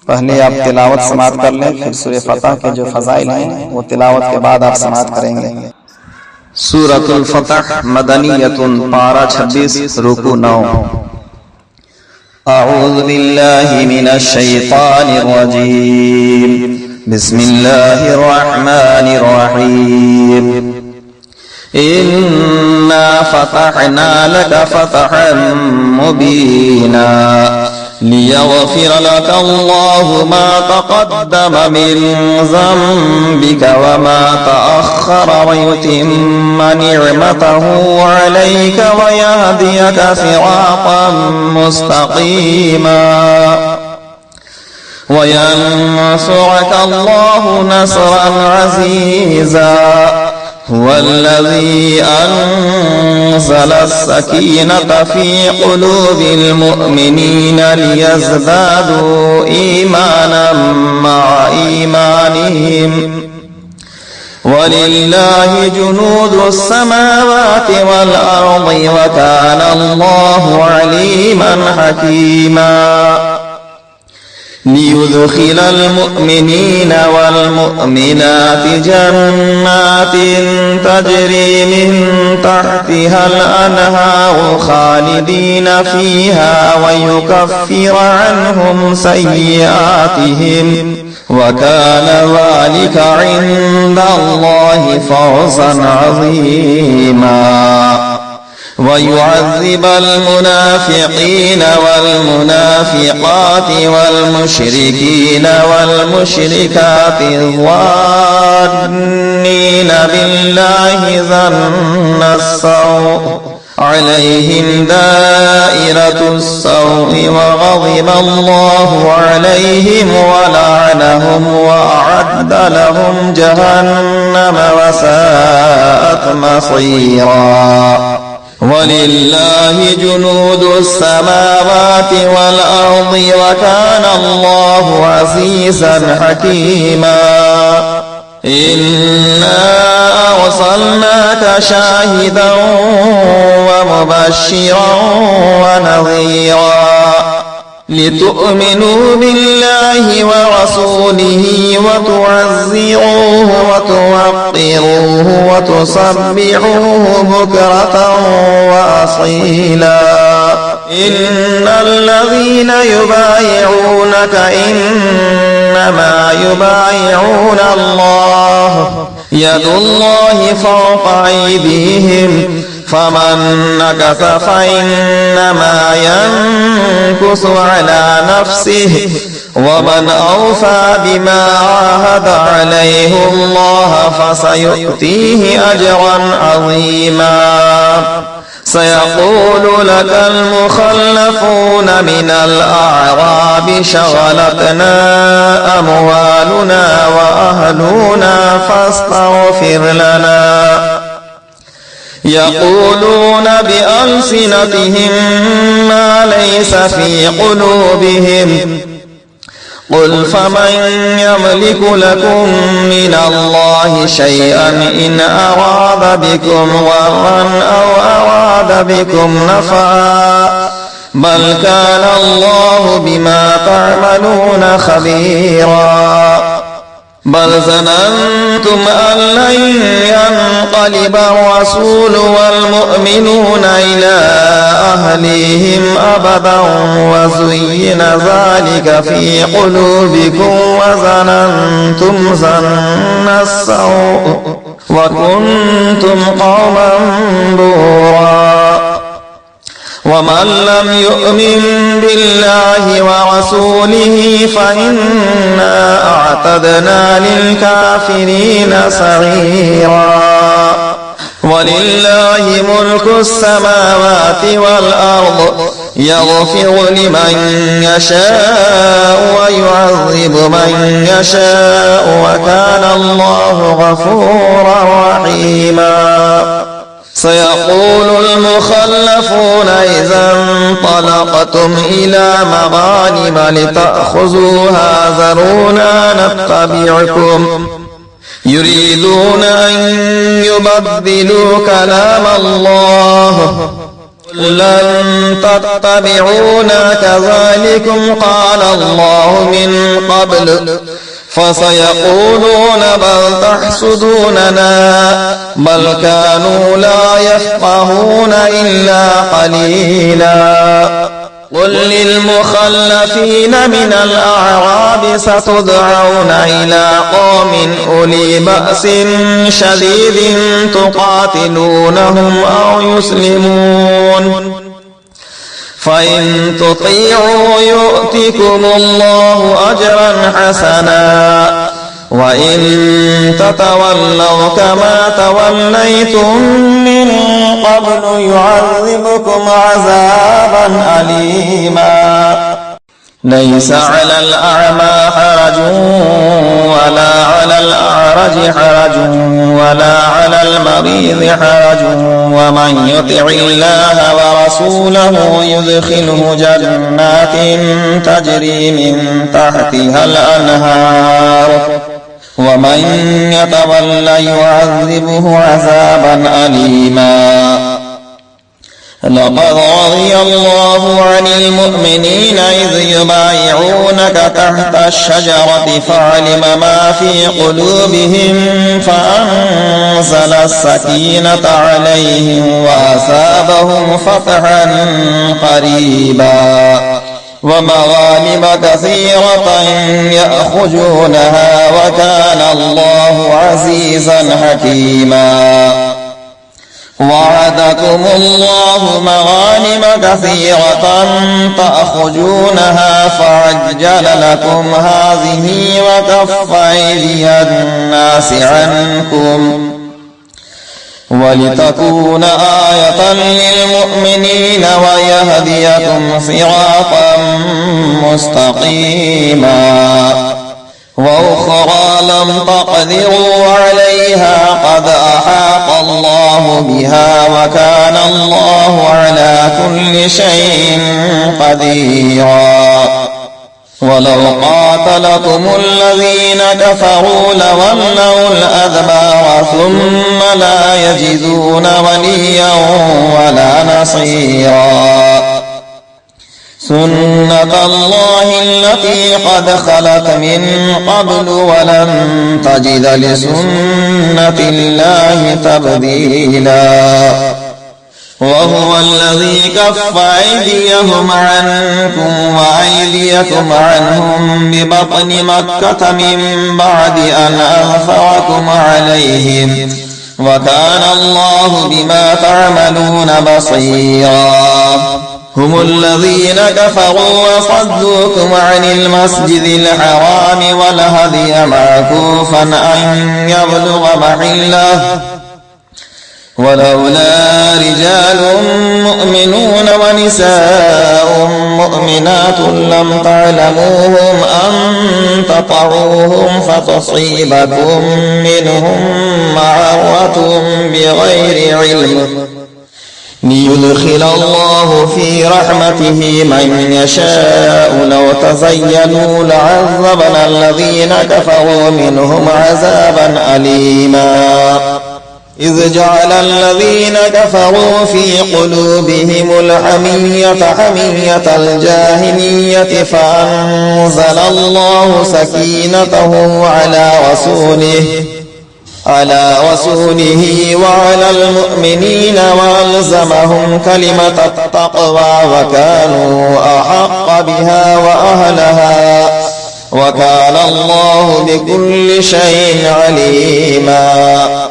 पहले आप तिलावत समाप्त कर लें, फिर सूरह फतह के जो फजाइल हैं वो तिलावत के बाद आप समाप्त करेंगे। सूरतुल फतह मदनियतुन, पारा 26, रुकू 9। अऊज़ु बिल्लाहि मिनश शैतानिर रजीम, बिस्मिल्लाहिर रहमानिर रहीम। इन्ना फतहना लका फतहन मुबीना लियग़फ़िर लका अल्लाहु मा तक़द्दम मिन ज़ंबिका व मा तअख़ख़र व युतिम्म नि'मतहु अलैका व यहदियका सिरातन मुस्तक़ीमा व यंसुरका अल्लाहु नस्रन अज़ीज़ा हुवल्लज़ी अंज़ल अस्सकीनता फ़ी क़ुलूबिल मुअमिनीना लियज़दादू ईमानन मअ ईमानिहिम वलिल्लाहि जुनूदुस समावाति वल अर्दि व काना अल्लाहु अलीमन हकीमा। लियुदखिल المؤمنين والمؤمنات جنات تجري من تحتها الأنهار خالدين فيها ويكفر عنهم سيئاتهم وكان ذلك عند الله فوزا عظيما. ويعذب المنافقين والمنافقات والمشركين والمشركات الظانين بالله ظن السوء عليهم دائرة السوء وغضب الله عليهم ولعنهم وأعد لهم جهنم وساءت مصيرا. ولله جنود السماوات والأرض وكان الله عزيزا حكيما. إنا أرسلناك شاهدا ومبشرا ونذيرا لتؤمنوا بالله ورسوله وتعزروه وتوقروه وتصبحوه بكرة وأصيلا. إن الذين يبايعونك إنما يبايعون الله يد الله فوق أيديهم فمن نكث فإنما ينكث على نفسه ومن أوفى بما عاهد عليه الله فسيؤتيه أجرا عظيما. سيقول لك المخلفون من الأعراب شغلتنا أموالنا وأهلنا فاستغفر لنا. يقولون بألسنتهم ما ليس في قلوبهم قل فمن يملك لكم من الله شيئا إن أراد بكم ضرا أو أراد بكم نفعا بل كان الله بما تعملون خبيرا. بل ظننتم أن لن ينقلب الرسول والمؤمنون إلى أهليهم أبدا وزين ذلك في قلوبكم وظننتم ظن السوء وكنتم قوما بورا. ومن لم يؤمن بالله ورسوله فإنا أعتدنا للكافرين سعيرا. ولله ملك السماوات والأرض يغفر لمن يشاء ويعذب من يشاء وكان الله غفورا رحيما. سيقول المخلفون إذا انطلقتم إلى مغانم لتأخذوها ذرونا نتبعكم يريدون أن يبدلوا كلام الله لن تتبعونا كذلكم قال الله من قبل فسيقولون بل تحسدوننا بل كانوا لا يفقهون إلا قليلا قل للمخلفين من الأعراب ستدعون إلى قوم أولي بأس شديد تقاتلونهم أو يسلمون فإن تطيعوا يؤتكم الله أجرا حسنا وإن تتولوا كما توليتم من قبل يعذبكم عذابا أليما ليس على الأعمى حرج ولا على الأعرج حرج ولا على المريض حرج ومن يطع الله ورسوله يدخله جنات تجري من تحتها الأنهار ومن يتولى يعذبه عذابا أليما لقد رضي الله عن المؤمنين إذ يبايعونك تحت الشجرة فعلم ما في قلوبهم فأنزل السكينة عليهم وأثابهم فتحا قريبا ومغانم كثيرة يأخذونها وكان الله عزيزا حكيما وعدكم الله مغانم كثيرة تأخذونها فعجل لكم هذه وكف أيدي الناس عنكم ولتكون آية للمؤمنين ويهديكم صراطا مستقيما وأخرى لم تقدروا عليها قد أحاط الله بها وكان الله على كل شيء قديرا ولو قاتلكم الذين كفروا لولوا الأدبار ثم لا يجدون وليا ولا نصيرا سنة الله التي قد خلت من قبل ولن تجد لسنة الله تبديلا وهو الذي كف أيديهم عنكم وأيديكم عنهم ببطن مكة من بعد أن أظفركم عليهم وكان الله بما تعملون بصيرا هم الذين كفروا وصدوكم عن المسجد الحرام والهدي معكوفا أن يبلغ محله ولولا رجال مؤمنون ونساء مؤمنات لم تعلموهم أن تطعوهم فتصيبكم منهم معرة بغير علم ليدخل الله في رحمته من يشاء لو تزينوا لعذبنا الذين كفروا منهم عذابا أليما إذ جعل الذين كفروا في قلوبهم الحمية حمية الجاهلية فأنزل الله سكينته على رسوله وعلى المؤمنين وألزمهم كلمة التقوى وكانوا أحق بها وأهلها وكان الله بكل شيء عليما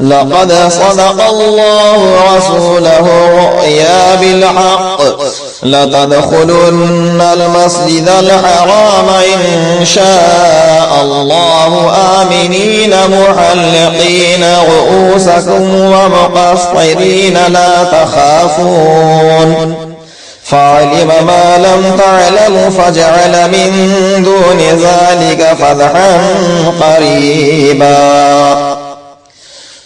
لقد صدق الله رسوله الرؤيا بالحق لتدخلن المسجد الحرام إن شاء الله آمنين محلقين رؤوسكم ومقصرين لا تخافون فعلم ما لم تعلموا فجعل من دون ذلك فتحا قريبا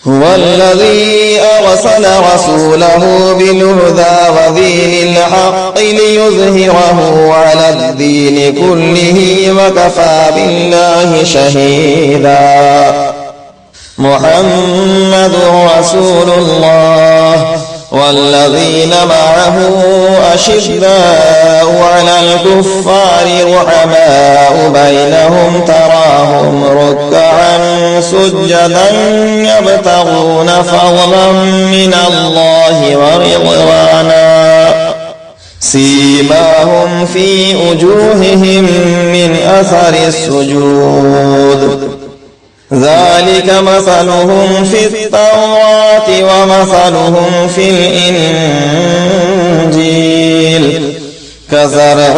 هو الذي أرسل رسوله بالهدى ودين الحق ليظهره على الدين كله وكفى بالله شهيدا محمد رسول الله والذين معه أشداء على الكفار رحماء بينهم تراهم ركعا سجدا يبتغون فضلا من الله ورضوانا سيماهم في وجوههم من أثر السجود ذلك مثلهم في التوراة ومثلهم في الإنجيل كزرع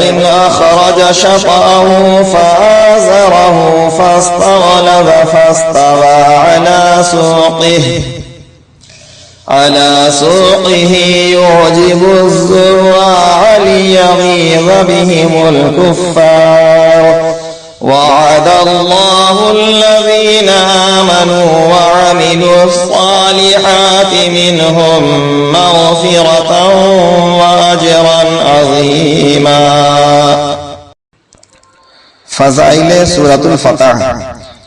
أخرج شطأه فآزره فاستغلظ فاستوى على سوقه يعجب الزراع ليغيظ بهم الكفار وعد الله الذين آمنوا وعملوا الصالحات منهم مغفرة وأجرا عظيما. فضائل سورۃ الفتح.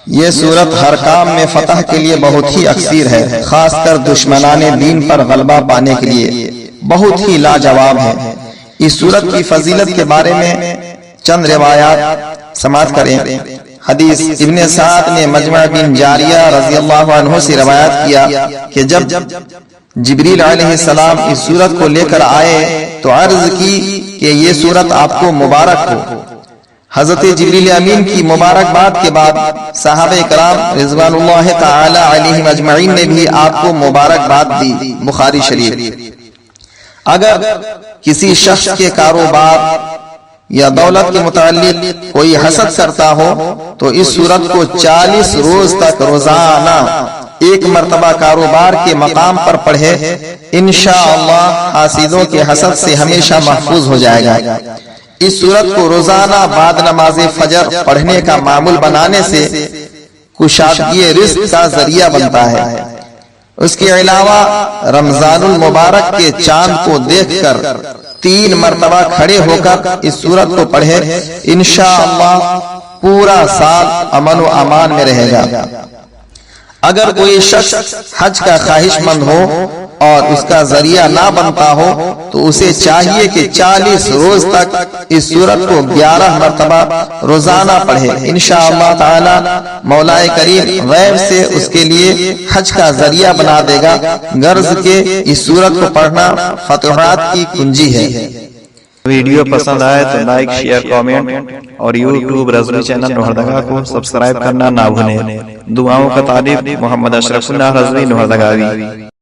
یہ سورت ہر کام میں فتح کے لیے بہت ہی اکثیر ہے، خاص کر دشمنان دین پر غلبہ پانے کے لیے بہت ہی لاجواب ہے. اس سورت کی فضیلت کے بارے میں چند روایات سماعت کریں. حدیث ابن سعد نے مجمع بن جاریہ رضی اللہ عنہ سے روایت کیا کہ جب جبریل علیہ السلام اس سورت کو لے کر آئے تو عرض کی کہ یہ سورت آپ کو مبارک ہو. حضرت جبریل امین کی مبارکباد کے بعد صحابہ کرام رضوان اللہ تعالی علیہم اجمعین نے بھی آپ کو مبارکباد دی. بخاری شریف. اگر کسی شخص کے کاروبار یا دولت کے متعلق کوئی حسد کرتا ہو تو اس سورت کو 40 روز تک روزانہ ایک مرتبہ کاروبار کے مقام پر پڑھے، انشاءاللہ حاسدوں کے حسد سے ہمیشہ محفوظ ہو جائے گا. اس سورت کو روزانہ بعد نماز فجر پڑھنے کا معمول بنانے سے کشادگی رزق کا ذریعہ بنتا ہے. اس کے علاوہ رمضان المبارک کے چاند کو دیکھ کر 3 مرتبہ کھڑے ہو کر اس سورت کو پڑھے، انشاءاللہ پورا سال امن و امان میں رہے گا. اگر کوئی شخص حج کا خواہش مند ہو اور اس کا ذریعہ نہ بنتا ہو تو اسے چاہیے کہ 40 روز تک اس سورت کو 11 مرتبہ روزانہ پڑھے. انشاءاللہ تعالی مولا کریم غیب سے اس کے لیے حج کا ذریعہ بنا دے گا. غرض کے اس سورت کو پڑھنا فتوحات کی کنجی ہے. ویڈیو پسند آئے تو لائک، شیئر، کامنٹ اور یوٹیوب رضوی چینل لوہردگا کو سبسکرائب کرنا نہ بھولیں. دعاؤں کا طالب محمد اشرف اللہ رضوی لوہردگاوی.